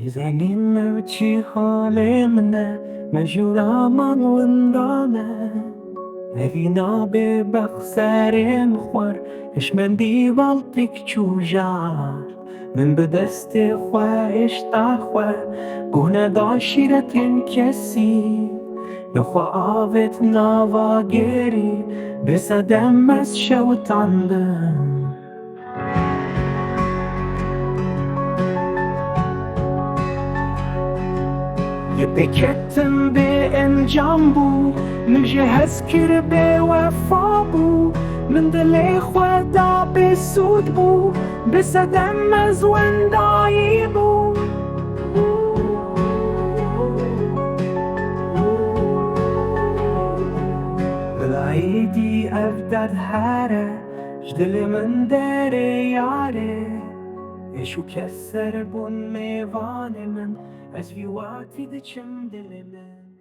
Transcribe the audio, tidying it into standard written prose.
زنیم چی حال منه مجورا من وندانه نبینا به بخسرم خور اش من دیوالتك چوجار من بدست خواهش تاخوه گونه داشیرتن کسی نخوا آوت نواگری بسدم از شوتاندم بکتم به انجام بو نجهز کر به وفا بو من دل خدا به سود بو بسدم از وندایی بو بلایدی افداد هره جدل من داره یاره اشو کسر بون میوان من از ویواتی دچم دل من